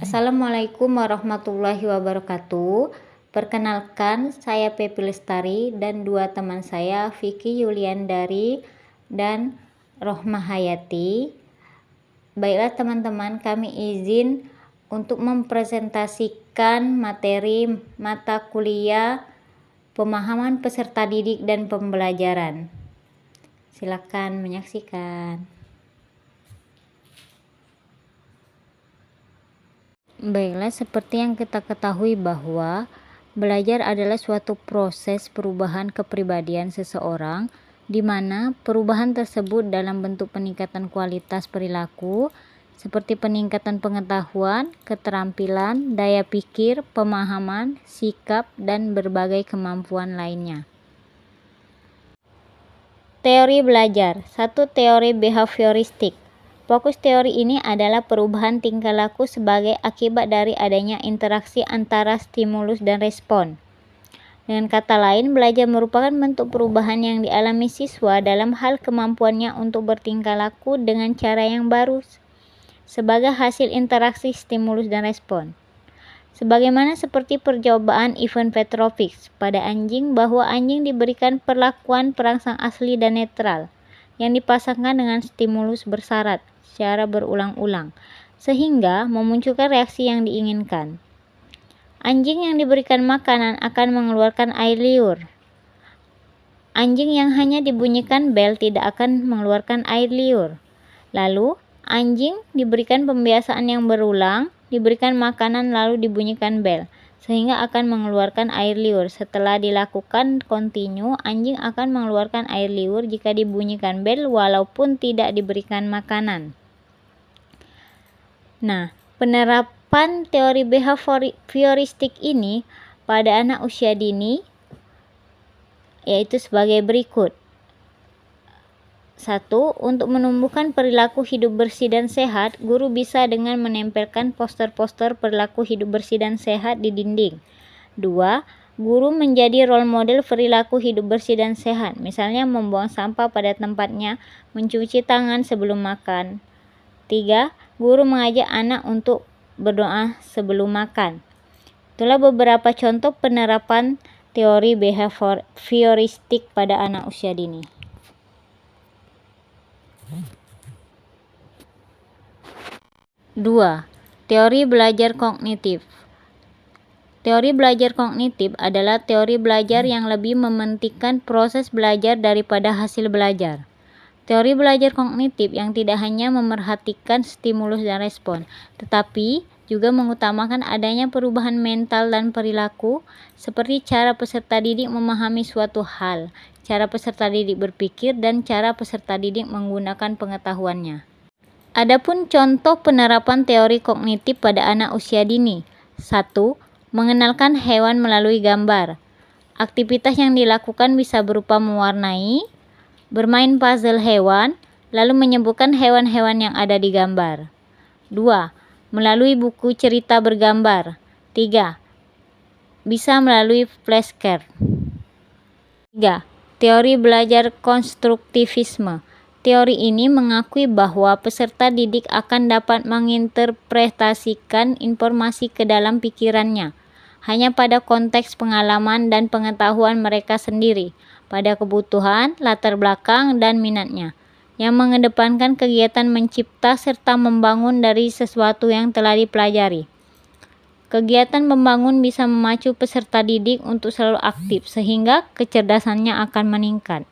Assalamualaikum warahmatullahi wabarakatuh. Perkenalkan, saya Pepi Lestari dan dua teman saya, Vicky Yuliandari dan Rohmah Hayati. Baiklah teman-teman, kami izin untuk mempresentasikan materi mata kuliah pemahaman peserta didik dan pembelajaran. Silakan menyaksikan. Baiklah, seperti yang kita ketahui bahwa belajar adalah suatu proses perubahan kepribadian seseorang, di mana perubahan tersebut dalam bentuk peningkatan kualitas perilaku, seperti peningkatan pengetahuan, keterampilan, daya pikir, pemahaman, sikap, dan berbagai kemampuan lainnya. Teori belajar. 1. Teori behavioristik. Fokus teori ini adalah perubahan tingkah laku sebagai akibat dari adanya interaksi antara stimulus dan respon. Dengan kata lain, belajar merupakan bentuk perubahan yang dialami siswa dalam hal kemampuannya untuk bertingkah laku dengan cara yang baru sebagai hasil interaksi stimulus dan respon. Sebagaimana seperti percobaan Ivan Petrovic pada anjing, bahwa anjing diberikan perlakuan perangsang asli dan netral yang dipasangkan dengan stimulus bersyarat secara berulang-ulang, sehingga memunculkan reaksi yang diinginkan. Anjing yang diberikan makanan akan mengeluarkan air liur. Anjing yang hanya dibunyikan bel tidak akan mengeluarkan air liur. Lalu, anjing diberikan pembiasaan yang berulang, diberikan makanan lalu dibunyikan bel, sehingga akan mengeluarkan air liur. Setelah dilakukan kontinu, anjing akan mengeluarkan air liur jika dibunyikan bel walaupun tidak diberikan makanan. Nah, penerapan teori behavioristik ini pada anak usia dini yaitu sebagai berikut. 1. Untuk menumbuhkan perilaku hidup bersih dan sehat, guru bisa dengan menempelkan poster-poster perilaku hidup bersih dan sehat di dinding. 2. Guru menjadi role model perilaku hidup bersih dan sehat, misalnya membuang sampah pada tempatnya, mencuci tangan sebelum makan. 3. Guru mengajak anak untuk berdoa sebelum makan. Itulah beberapa contoh penerapan teori behavioristik pada anak usia dini. Dua, teori belajar kognitif. Teori belajar kognitif adalah teori belajar yang lebih mementingkan proses belajar daripada hasil belajar. Teori belajar kognitif yang tidak hanya memerhatikan stimulus dan respon, tetapi juga mengutamakan adanya perubahan mental dan perilaku, seperti cara peserta didik memahami suatu hal, cara peserta didik berpikir, dan cara peserta didik menggunakan pengetahuannya. Adapun contoh penerapan teori kognitif pada anak usia dini. 1. Mengenalkan hewan melalui gambar. Aktivitas yang dilakukan bisa berupa mewarnai, bermain puzzle hewan, lalu menyebutkan hewan-hewan yang ada di gambar. 2. Melalui buku cerita bergambar. 3. Bisa melalui flashcard. 3. Teori belajar konstruktivisme. Teori ini mengakui bahwa peserta didik akan dapat menginterpretasikan informasi ke dalam pikirannya hanya pada konteks pengalaman dan pengetahuan mereka sendiri, pada kebutuhan, latar belakang, dan minatnya, yang mengedepankan kegiatan mencipta serta membangun dari sesuatu yang telah dipelajari. Kegiatan membangun bisa memacu peserta didik untuk selalu aktif, sehingga kecerdasannya akan meningkat.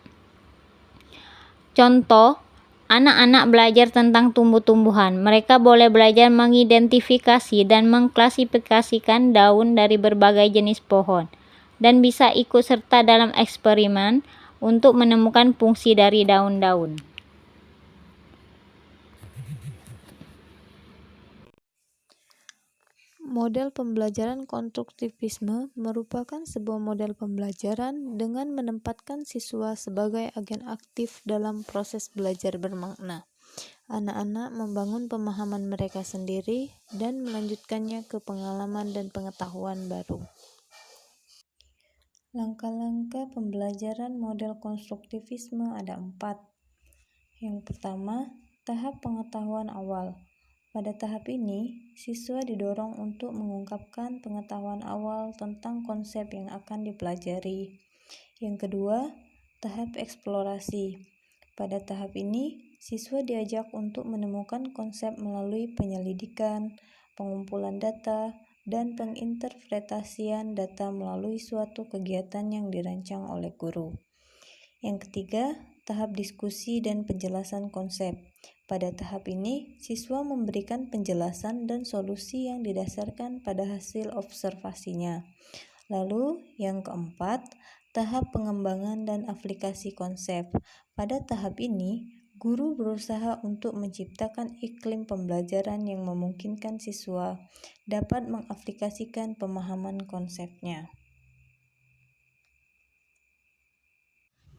Contoh, anak-anak belajar tentang tumbuh-tumbuhan. Mereka boleh belajar mengidentifikasi dan mengklasifikasikan daun dari berbagai jenis pohon, dan bisa ikut serta dalam eksperimen untuk menemukan fungsi dari daun-daun. Model pembelajaran konstruktivisme merupakan sebuah model pembelajaran dengan menempatkan siswa sebagai agen aktif dalam proses belajar bermakna. Anak-anak membangun pemahaman mereka sendiri dan melanjutkannya ke pengalaman dan pengetahuan baru. Langkah-langkah pembelajaran model konstruktivisme ada 4. Yang pertama, tahap pengetahuan awal. Pada tahap ini, siswa didorong untuk mengungkapkan pengetahuan awal tentang konsep yang akan dipelajari. Yang kedua, tahap eksplorasi. Pada tahap ini, siswa diajak untuk menemukan konsep melalui penyelidikan, pengumpulan data, dan penginterpretasian data melalui suatu kegiatan yang dirancang oleh guru. Yang ketiga, tahap diskusi dan penjelasan konsep. Pada tahap ini, siswa memberikan penjelasan dan solusi yang didasarkan pada hasil observasinya. Lalu, yang keempat, tahap pengembangan dan aplikasi konsep. Pada tahap ini, guru berusaha untuk menciptakan iklim pembelajaran yang memungkinkan siswa dapat mengaplikasikan pemahaman konsepnya.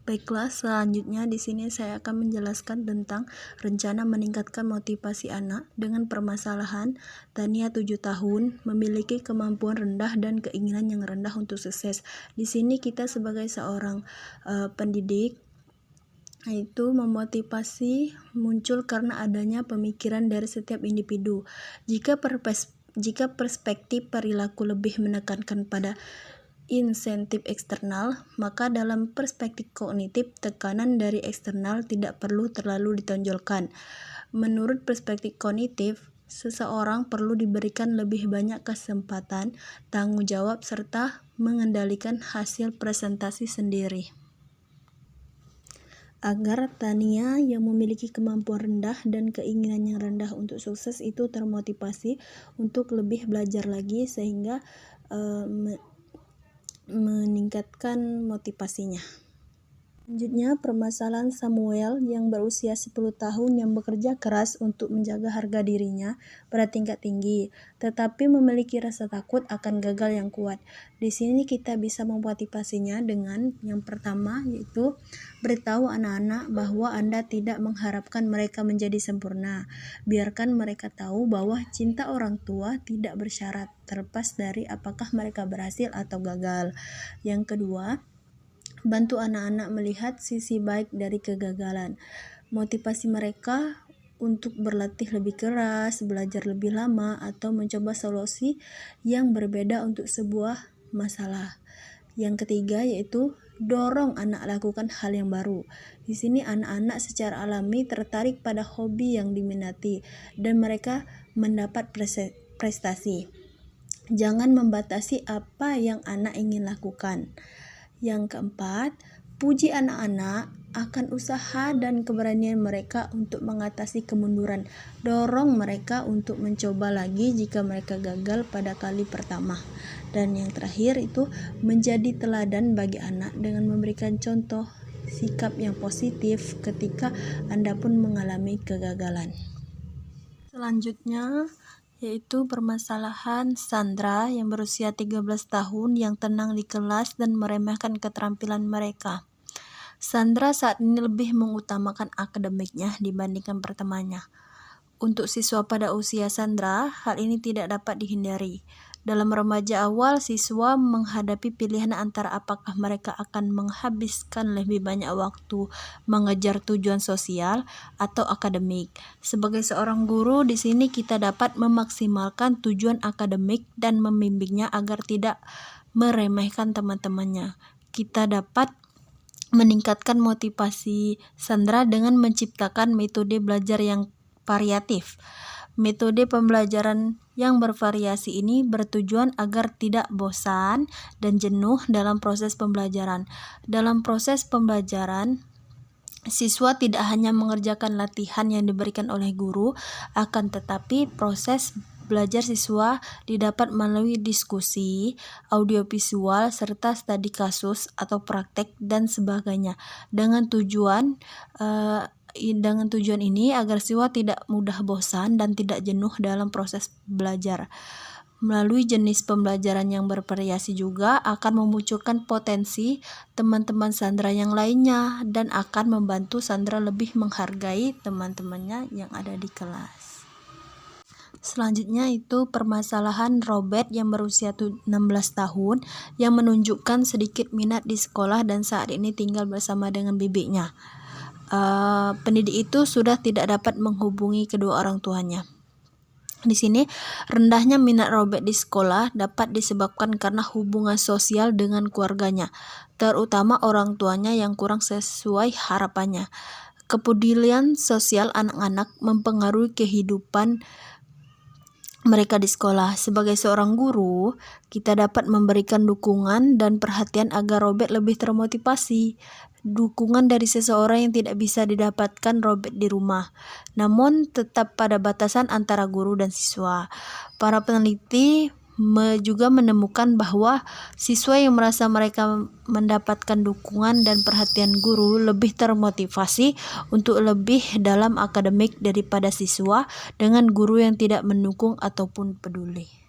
Baiklah, selanjutnya di sini saya akan menjelaskan tentang rencana meningkatkan motivasi anak dengan permasalahan Tania 7 tahun memiliki kemampuan rendah dan keinginan yang rendah untuk sukses. Di sini kita sebagai seorang pendidik itu memotivasi muncul karena adanya pemikiran dari setiap individu. Jika perspektif perilaku lebih menekankan pada insentif eksternal, maka dalam perspektif kognitif tekanan dari eksternal tidak perlu terlalu ditonjolkan. Menurut perspektif kognitif, seseorang perlu diberikan lebih banyak kesempatan, tanggung jawab, serta mengendalikan hasil presentasi sendiri. Agar Tania yang memiliki kemampuan rendah dan keinginan yang rendah untuk sukses itu termotivasi untuk lebih belajar lagi sehingga meningkatkan motivasinya. Selanjutnya, permasalahan Samuel yang berusia 10 tahun yang bekerja keras untuk menjaga harga dirinya pada tingkat tinggi, tetapi memiliki rasa takut akan gagal yang kuat. Di sini kita bisa memotivasinya dengan yang pertama, yaitu beritahu anak-anak bahwa Anda tidak mengharapkan mereka menjadi sempurna. Biarkan mereka tahu bahwa cinta orang tua tidak bersyarat, terlepas dari apakah mereka berhasil atau gagal. Yang kedua, bantu anak-anak melihat sisi baik dari kegagalan. Motivasi mereka untuk berlatih lebih keras, belajar lebih lama, atau mencoba solusi yang berbeda untuk sebuah masalah. Yang ketiga yaitu dorong anak lakukan hal yang baru. Di sini anak-anak secara alami tertarik pada hobi yang diminati dan mereka mendapat prestasi. Jangan membatasi apa yang anak ingin lakukan. Yang keempat, puji anak-anak akan usaha dan keberanian mereka untuk mengatasi kemunduran. Dorong mereka untuk mencoba lagi jika mereka gagal pada kali pertama. Dan yang terakhir itu menjadi teladan bagi anak dengan memberikan contoh sikap yang positif ketika Anda pun mengalami kegagalan. Selanjutnya yaitu permasalahan Sandra yang berusia 13 tahun yang tenang di kelas dan meremehkan keterampilan mereka. Sandra saat ini lebih mengutamakan akademiknya dibandingkan pertemanannya. Untuk siswa pada usia Sandra, hal ini tidak dapat dihindari. Dalam remaja awal, siswa menghadapi pilihan antara apakah mereka akan menghabiskan lebih banyak waktu mengejar tujuan sosial atau akademik. Sebagai seorang guru, di sini kita dapat memaksimalkan tujuan akademik dan membimbingnya agar tidak meremehkan teman-temannya. Kita dapat meningkatkan motivasi Sandra dengan menciptakan metode belajar yang variatif. Metode pembelajaran yang bervariasi ini bertujuan agar tidak bosan dan jenuh dalam proses pembelajaran. Dalam proses pembelajaran, siswa tidak hanya mengerjakan latihan yang diberikan oleh guru, akan tetapi proses belajar siswa didapat melalui diskusi, audiovisual, serta studi kasus atau praktek dan sebagainya. Dengan tujuan ini agar siswa tidak mudah bosan dan tidak jenuh dalam proses belajar. Melalui jenis pembelajaran yang bervariasi juga akan memunculkan potensi teman-teman Sandra yang lainnya dan akan membantu Sandra lebih menghargai teman-temannya yang ada di kelas. Selanjutnya itu permasalahan Robert yang berusia 16 tahun yang menunjukkan sedikit minat di sekolah dan saat ini tinggal bersama dengan bibinya. Pendidik itu sudah tidak dapat menghubungi kedua orang tuanya. Di sini, rendahnya minat Robert di sekolah dapat disebabkan karena hubungan sosial dengan keluarganya, terutama orang tuanya yang kurang sesuai harapannya. Kepedulian sosial anak-anak mempengaruhi kehidupan mereka di sekolah. Sebagai seorang guru, kita dapat memberikan dukungan dan perhatian agar Robert lebih termotivasi. Dukungan dari seseorang yang tidak bisa didapatkan Robert di rumah, namun tetap pada batasan antara guru dan siswa. Para peneliti juga menemukan bahwa siswa yang merasa mereka mendapatkan dukungan dan perhatian guru lebih termotivasi untuk lebih dalam akademik daripada siswa dengan guru yang tidak mendukung ataupun peduli.